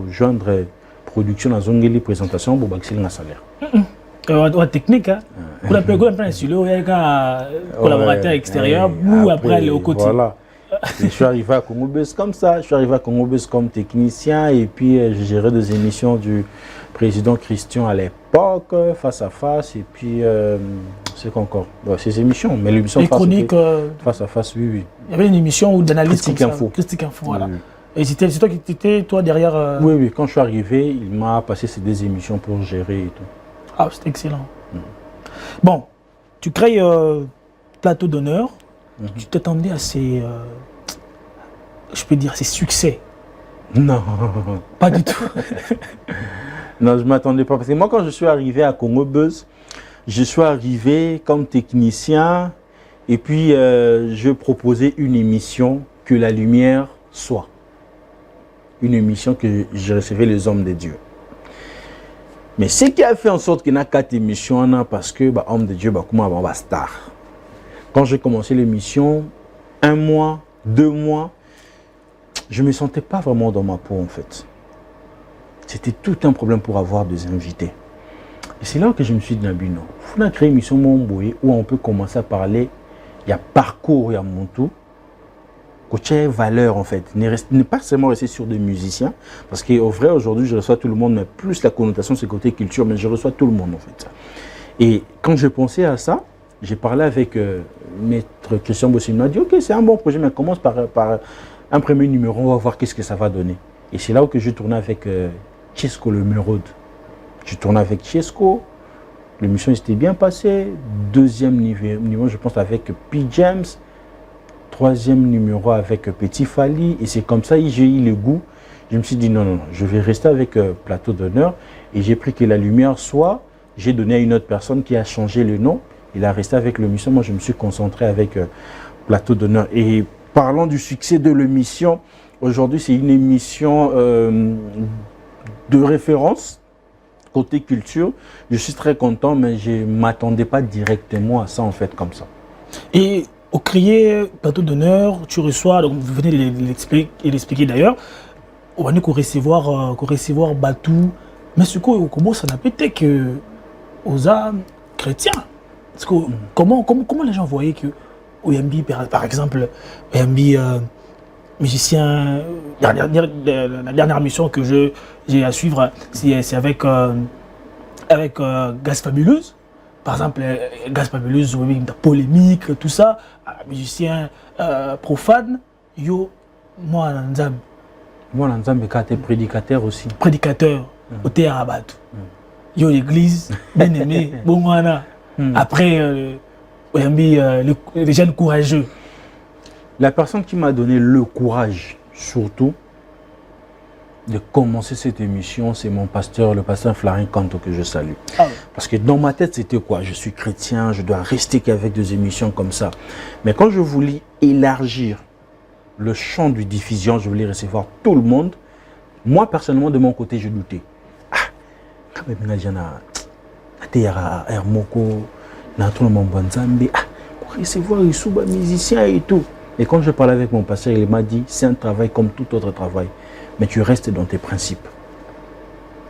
rejoindre production dans une présentation pour baxer un salaire. Technique, hein? Vous avez un collaborateur extérieur ou après aller au quotidien. Voilà. Je suis arrivé à Congo Buzz comme ça, je suis arrivé à Congo Buzz comme technicien et puis je gérais des émissions du président Christian à l'époque, face à face, et puis c'est qu'encore, ces émissions, mais l'émission face à face, oui. Il y avait une émission d'analyse Critique Info. Critique Info, voilà. Oui. Et c'est toi qui étais derrière Oui, quand je suis arrivé, il m'a passé ces 2 émissions pour gérer et tout. Ah, c'est excellent. Bon, tu crées Plateau d'honneur, tu t'attendais à ces, je peux dire, ces succès? Non. Pas du tout. Non, je ne m'attendais pas. Parce que moi, quand je suis arrivé à Congo Buzz, je suis arrivé comme technicien et puis je proposais une émission que la lumière soit. Une émission que je recevais les hommes de Dieu. Mais ce qui a fait en sorte qu'il y a 4 émissions, parce que homme de Dieu, comment on va star. Quand j'ai commencé l'émission, 1 mois, 2 mois, je ne me sentais pas vraiment dans ma peau en fait. C'était tout un problème pour avoir des invités. Et c'est là que je me suis dit, Nabino, il faut créer une émission où on peut commencer à parler, il y a parcours, il y a mon tout, que valeur en fait. Ne pas seulement rester sur des musiciens, parce qu'au vrai, aujourd'hui, je reçois tout le monde, mais plus la connotation, c'est côté culture, mais je reçois tout le monde en fait. Et quand je pensais à ça, j'ai parlé avec Maître Christian Bosembe. Il m'a dit, ok, c'est un bon projet, mais commence par un premier numéro, on va voir qu'est-ce que ça va donner. Et c'est là où je tournais avec Chesco, le Mérode. Je tournais avec Chesco, l'émission s'était bien passée. 2e numéro, je pense, avec P. James. 3e numéro avec Petit Fali. Et c'est comme ça que j'ai eu le goût. Je me suis dit, non, je vais rester avec Plateau d'honneur. Et j'ai pris que la lumière soit. J'ai donné à une autre personne qui a changé le nom. Il a resté avec l'émission. Moi, je me suis concentré avec Plateau d'honneur. Et parlant du succès de l'émission, aujourd'hui, c'est une émission de référence, côté culture. Je suis très content, mais je ne m'attendais pas directement à ça, en fait, comme ça. Et au crier Plateau d'honneur, tu reçois, donc vous venez de l'expliquer d'ailleurs, on va nous recevoir Batou, mais ce comment ça n'a peut-être que aux âmes chrétiens. Parce que comment les gens voyaient que Oyambi, par exemple, Oyambi, musicien, la dernière mission que j'ai à suivre, c'est avec Gaz Fabuleuse. Par exemple, Gaz Fabuleuse, polémique, tout ça, musicien profane, yo, moi, Nzambe. Moi, Nzambe, t'es prédicateur aussi. Prédicateur, au théâtre à Batou. Yo, l'église, bien aimé, bon, voilà. Après, les jeunes courageux. La personne qui m'a donné le courage, surtout, de commencer cette émission, c'est mon pasteur, le pasteur Flarin Kanto, que je salue. Ah oui. Parce que dans ma tête, c'était quoi? Je suis chrétien, je dois rester qu'avec des émissions comme ça. Mais quand je voulais élargir le champ de diffusion, je voulais recevoir tout le monde. Moi, personnellement, de mon côté, je doutais. Quand même, il y a recevoir les musiciens et tout. Et quand je parlais avec mon pasteur, il m'a dit, c'est un travail comme tout autre travail. Mais tu restes dans tes principes.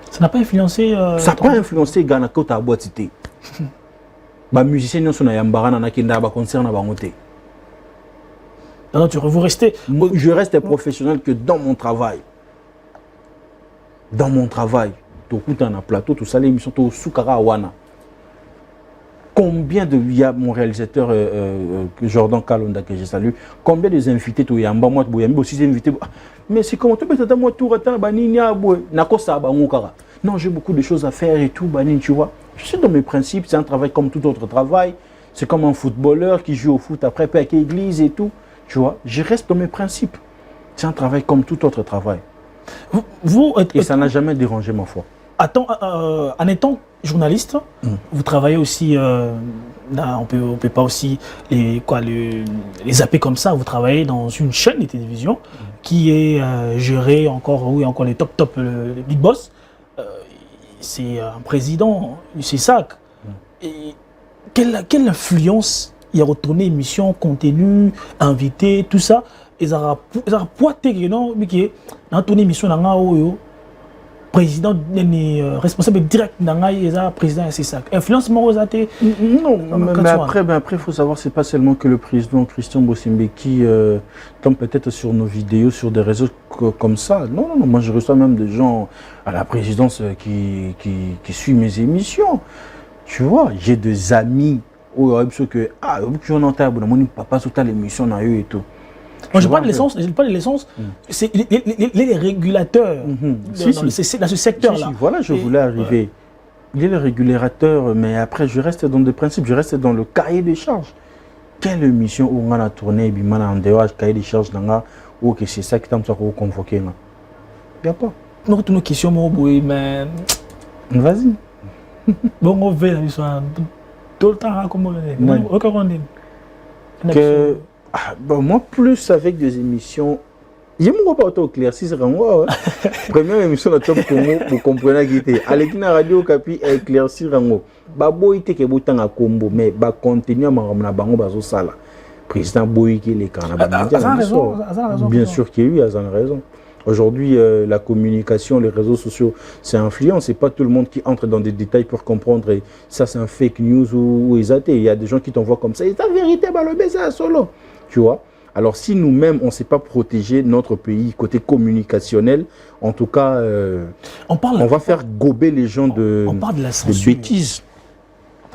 Ça n'a pas influencé... ça n'a pas influencé Ghana Kota à Boitité. Les musiciens ne sont pas yambara na kenda ba concert na bangote. Non, vous restez... Je reste professionnel que dans mon travail. Dans mon travail. Tout dans un plateau, tout ça, l'émission, tout soukara wana. Combien de... Il y a mon réalisateur Jordan Kalonda que je salue. Combien de invités tu yamba moi tu yamba aussi invités. Mais c'est comment tu peux t'attendre moi tout ratan banini aboué nakosa bangokara. Non, j'ai beaucoup de choses à faire et tout banini, tu vois. Je suis dans mes principes, c'est un travail comme tout autre travail. C'est comme un footballeur qui joue au foot après avec l'église et tout. Tu vois, je reste dans mes principes. C'est un travail comme tout autre travail. Et ça n'a jamais dérangé ma foi. En étant journaliste, vous travaillez aussi, on peut pas aussi les zapper comme ça, vous travaillez dans une chaîne de télévision qui est gérée encore les top, les big boss. C'est un président, c'est ça. Et quelle influence il y a retourné émission, contenu, invité, tout ça. Ils ont pointé que non, mais qui dans ton émission dans président responsable direct dans le président c'est ça. Influence moi non, mais après il faut savoir c'est pas seulement que le président Christian Bossimbe qui tombe peut-être sur nos vidéos sur des réseaux comme ça. Non, moi je reçois même des gens à la présidence qui suivent mes émissions. Tu vois, j'ai des amis où que on entend mon papa sur l'émission dans eux et tout. Moi, je parle de l'essence, c'est les régulateurs dans ce secteur-là. Voilà, je voulais arriver. Il est le régulateur, mais après, je reste dans des principes, je reste dans le cahier des charges. Quelle émission où on a tourné, on a en dehors, cahier des charges, ou que c'est ça qui t'a convoqué. Il n'y a pas. Nous avons une question, mais. Vas-y. Bon, on va tout le temps, comment on est. Moi, plus avec des émissions, je ne me pas autant éclairci, c'est Rango. Première émission de Top Congo, vous comprenez qui était. À l'équipe radio, Capi, éclairci Rango. Babo était que bouton à combo, mais bah continue à m'amener bango bazo sala. Président Boy qui est les carnavals. Bien sûr qu'il y a eu, il a raison. Aujourd'hui, la communication, les réseaux sociaux, c'est influent. C'est pas tout le monde qui entre dans des détails pour comprendre ça c'est un fake news ou exaté. Il y a des gens qui t'envoient comme ça. Et la vérité, bah le baiser à solo. Tu vois. Alors si nous-mêmes, on ne sait pas protéger notre pays côté communicationnel, en tout cas, on va faire gober les gens de bêtises. On parle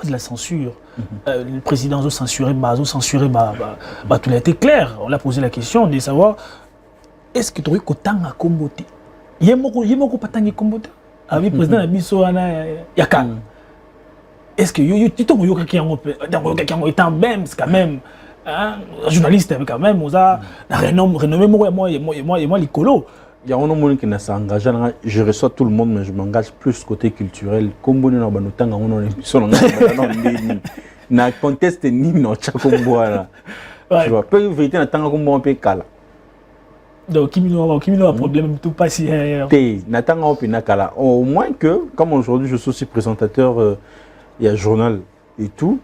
de la censure. Le président a censuré, tout a été clair. On l'a posé la question de savoir est-ce que tu as Kotanga Kombote? Il y a beaucoup de Kombote. Avec le président Abisso Yakan. Est-ce que tu as un même, quand même, un journaliste quand même, renommé moi, l'écolo. Il y a un monde qui s'est engagé, je reçois tout le monde, mais je m'engage plus côté culturel. Comme on a banotanga, on a émission, na conteste ni no chakombo là. Tu vois, peu vérité na tanga kombo on peut kala. Donc, qui a un problème, tout pas si. Au moins que, comme aujourd'hui je suis aussi présentateur, il y a un journal et tout.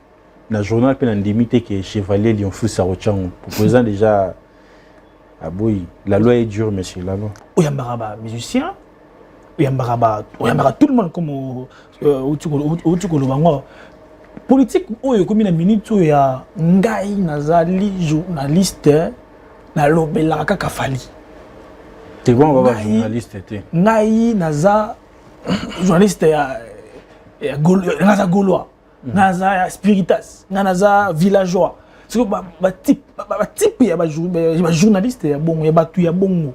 Le journal peut limiter que Chevalier Lyon Fou Sarochan. Pour présent déjà, la loi est dure, monsieur, la loi. Il y a un musicien, il y a tout le monde comme au politique, il y a une minute où il y a Ngai Nazali, journaliste. Na lobela kaka fali. C'est bon, on va voir journaliste. Ngai naza journaliste ya Gaulois, naza spiritas, naza villageois. C'est que type ya journaliste ya bongo, ya batu ya bongo.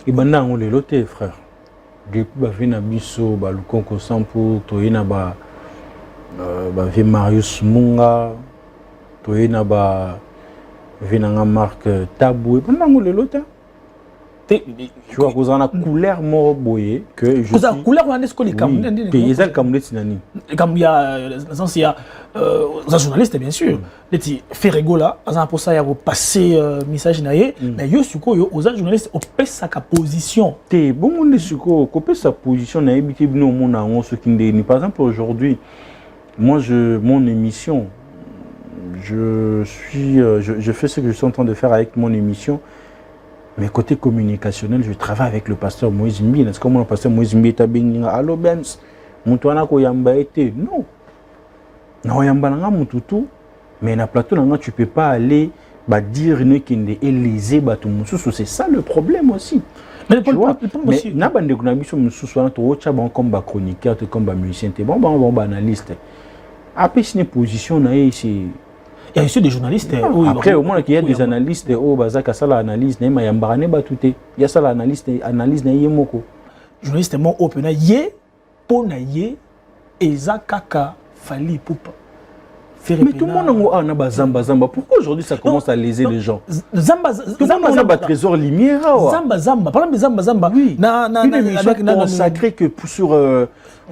Et maintenant on les loté frère. Depuis ba vina biso ba lukonko sampo toyena ba Marius Munga toyena ba venanga marque tabou pendant le lot tu vois cause on a couleur mort boyé que je cause couleur on a des scoli comme paysage comme les sinani comme il y a sens il y a un journaliste bien sûr les ti Ferrego là pour ça il y a passer message naé mais yo suko yo aux journalistes au pèse sa position té bon on est suko copé sa position na habité no mona on ce qui ndeni par exemple aujourd'hui moi mon émission je fais ce que je suis en train de faire avec mon émission, mais côté communicationnel, je travaille avec le pasteur Moïse Mbi. Est-ce que le pasteur Moïse Mbi est bien allo Benz, Moutouana Koyamba été non. Non yamba nanga mututu, mais na plateau nanga tu peux pas aller dire ne kende élisé batu mususu, c'est ça le problème aussi. Mais le problème aussi. Mais na bande kunabisho mususu na to ocha bon comme ba chroniqueur, comme ba musicien, bon analyste. Après c'est une position na c'est il y a aussi des journalistes. Après, au moins, il y a des analystes. Oh, Bazaka, ça l'analyse. Il y a il y a ça l'analyse. Analyse, il y a moko. Journaliste, mon open. Yé, pona yé, eza kaka fali poupa. Mais tout le monde a un Zamba. Pourquoi aujourd'hui ça commence à léser les gens? Zamba, tout le monde a un trésor lumière. Zamba. Par exemple, Zamba. Oui. Une émission consacrée que pour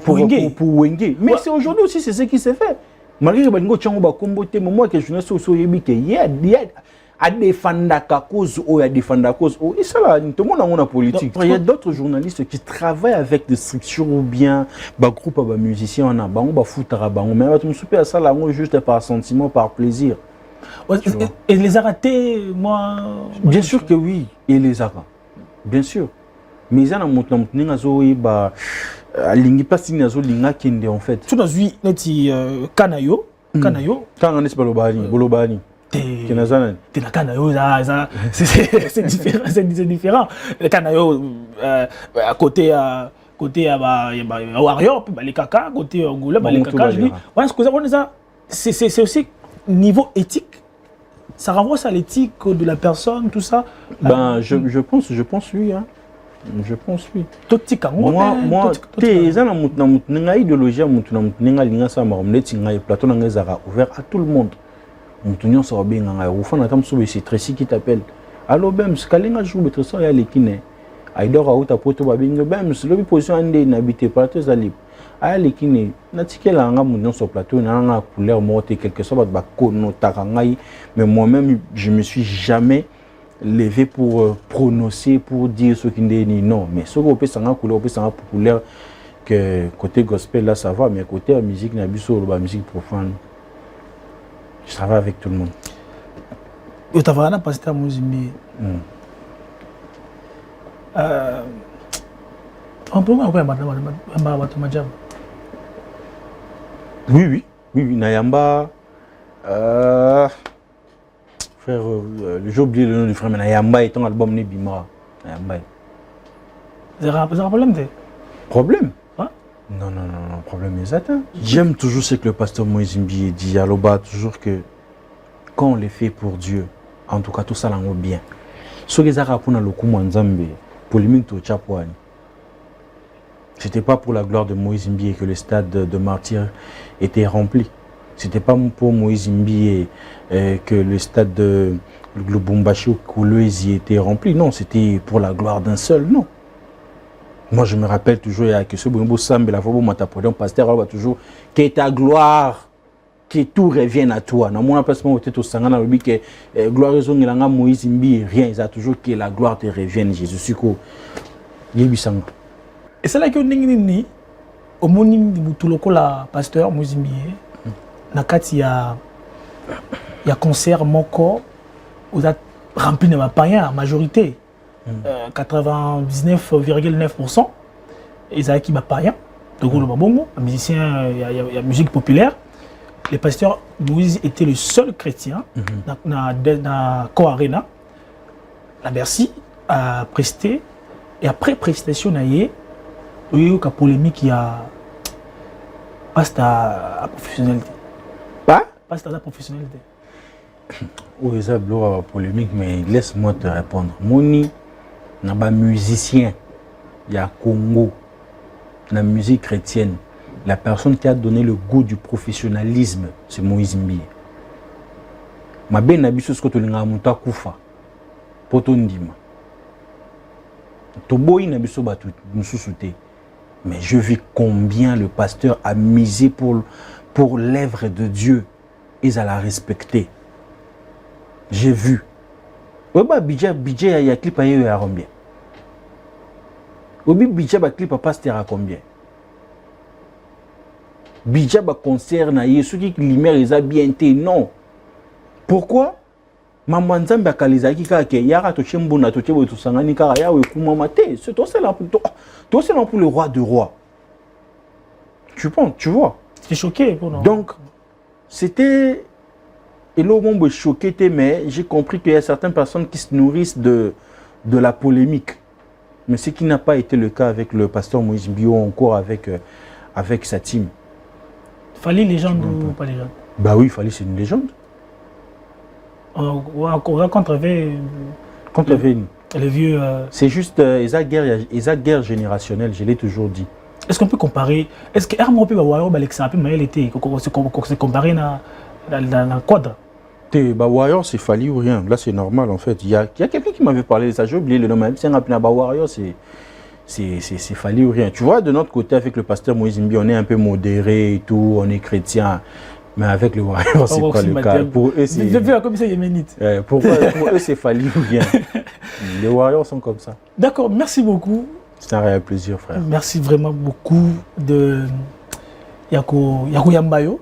Wenge. Mais c'est aujourd'hui aussi, c'est ce qui s'est fait. Malgré que je suis combattu, moi que je ne sais pas il y a défendre la cause ou à défendre la cause. Et ça là, tout le monde a une politique. Il y a d'autres journalistes qui travaillent avec des structures ou bien des groupes de musiciens, on va foutre à mais on se ça là juste par sentiment, par plaisir. Et les a ratés, moi. Bien sûr que oui, et les a. Bien sûr. Mais il y a un montant de en fait. Tu as vu Kanayo. Quand on est pas Bolobani. T'es la Kanayo, c'est différent. Le Kanayo, à côté Warrior, les caca, côté Angoula, les caca, je dis, c'est aussi niveau éthique. Ça renvoie à l'éthique de la personne, tout ça. Ben, je pense oui. Hein. Je pense oui. Moi, idéologie, plateau ouvert à tout le monde. Nous sommes bien c'est Tracy qui t'appelle. Allo Bems, Kalinga joue le trésor et l'équine. Aïdor a outa poto babing Bems, le position andé n'habite pas tes alib. A l'équine, n'attique la ngam sur plateau, n'a couleur morte quelque chose de kono tarangai. Mais moi-même, je me suis jamais levé pour prononcer, pour dire ce qui n'est ni non. Mais ce qu'on peut s'en couleur, couleur que côté gospel là ça va, mais côté musique n'a pas la musique profane. Je travaille avec tout le monde. Tu as vraiment passé à Mouzimbi. On peut m'appeler Oui, Nayamba. Frère, j'ai oublié le nom du frère, mais Nayamba est un album Nebima. Nayamba. C'est un problème de problème? Non, problème exact. J'aime toujours ce que le pasteur Moïse Mbi dit à Loba, toujours que quand on les fait pour Dieu, en tout cas tout ça l'en bien. Ce que ça pour le coup Nzambe, polémique au Tchapouane. C'était pas pour la gloire de Moïse Mbi que le stade de martyrs était rempli. C'était pas pour Moïse Mbi que le stade de Lubumbashi ou Kolwezi était rempli. Non, c'était pour la gloire d'un seul, non. Moi, je me rappelle toujours que ce bon Sambe, la fois où mon pasteur, toujours que ta gloire, que tout revienne à toi. Dans mon emplacement, au tête au Sangana, le que gloire raison, il a Moïse Mbi, rien, il a toujours que la gloire te revienne. Jésus, c'est quoi? Et c'est là que nous au monde tout le la pasteur Moïse Mbi, nakati ya concert mon corps, vous êtes rempli de ma païen, majorité. 99,9%. Ils avaient qui m'a pas rien. De gros le babongo, un musicien, il y a musique populaire. Les pasteurs, Moïse était le seul chrétien dans Co Arena. La Bercy a presté. Et après prestation, il y a eu une polémique qui a passé à la professionnalité. Passe à la professionnalité. Oui, ça a polémique, mais laisse-moi te répondre. Moni, un musicien, il y a Congo, la musique chrétienne, la personne qui a donné le goût du professionnalisme, c'est Moïse Mbi. Ma ben nabiso ce que tu l'as monté kufa, potondima. Toboy nabiso batu mususute. Mais je vis combien le pasteur a misé pour l'œuvre de Dieu. Ils allaient la respecter. J'ai vu. Budget il y a clip à combien? Obi budget ba clip à pasteur à combien? Budget ba concert na yesu qui lumière ils a bien été non. Pourquoi? Maman Nzambe akaliza ki ka ke yara to chembo na to chebo to sangani ka ya we kuma mate. C'est toi c'est là pour le roi de rois. Tu penses, tu vois? J'étais choqué pour nous. Donc c'était et là, on me choqué, mais j'ai compris qu'il y a certaines personnes qui se nourrissent de la polémique. Mais ce qui n'a pas été le cas avec le pasteur Moïse Mbi ou encore avec sa team. Fallait légende ou pas légende? Bah oui, Fallait c'est une légende. On raconte avec les vieux. C'est juste la guerre générationnelle, je l'ai toujours dit. Est-ce qu'on peut comparer? Est-ce que Hermon peut avoir Alexa peut mais elle était c'est comparé à la quadre. Warrior, c'est Fali ou rien. Là, c'est normal, en fait. Il y a quelqu'un qui m'avait parlé de ça. J'ai oublié le nom. Même si on a Warrior, c'est Fali ou rien. Tu vois, de notre côté, avec le pasteur Moïse Mbi, on est un peu modéré et tout. On est chrétien. Mais avec le Warrior, c'est pas le cas. Pour eux, c'est... comme ça, yéménite. Pour eux, c'est Fali ou rien. Les Warriors sont comme ça. D'accord, merci beaucoup. C'est un réel plaisir, frère. Merci vraiment beaucoup de Yako Yambayo,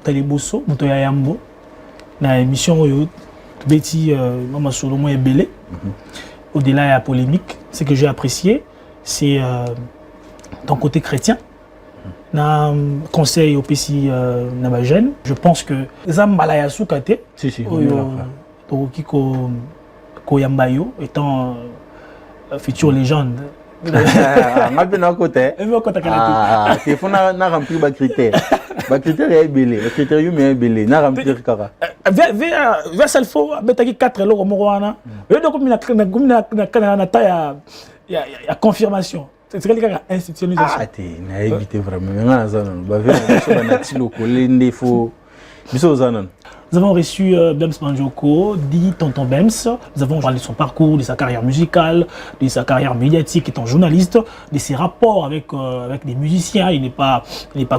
Taliboso, Mutoya Yambo. Dans l'émission, Betty Mama Solomon est belé. Au-delà de la polémique, ce que j'ai apprécié, c'est ton côté chrétien. Dans le conseil au PC Nabajen, je pense que Zam Malaya Soukate, Koyambayo, étant future légende. On a bien à côté. Il faut remplir les critères. Les critères sont belés. Les critères sont belés. On remplir kara. Vers Salfo, avec 4 lots, il y a confirmation. C'est quelqu'un qui a institutionnalisation. Ah, tu as évité vraiment. Nous avons reçu Bems Manjoko, dit Tonton Bems. Nous avons parlé de son parcours, de sa carrière musicale, de sa carrière médiatique étant journaliste, de ses rapports avec des musiciens. Il n'est pas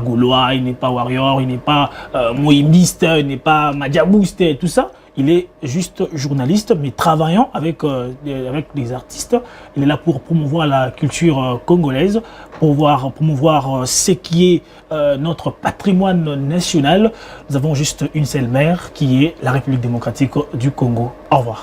gaulois, il n'est pas warrior, il n'est pas moïmiste, il n'est pas madjaboust et tout ça. Il est juste journaliste, mais travaillant avec des artistes. Il est là pour promouvoir la culture congolaise, pour promouvoir ce qui est notre patrimoine national. Nous avons juste une seule mère qui est la République démocratique du Congo. Au revoir.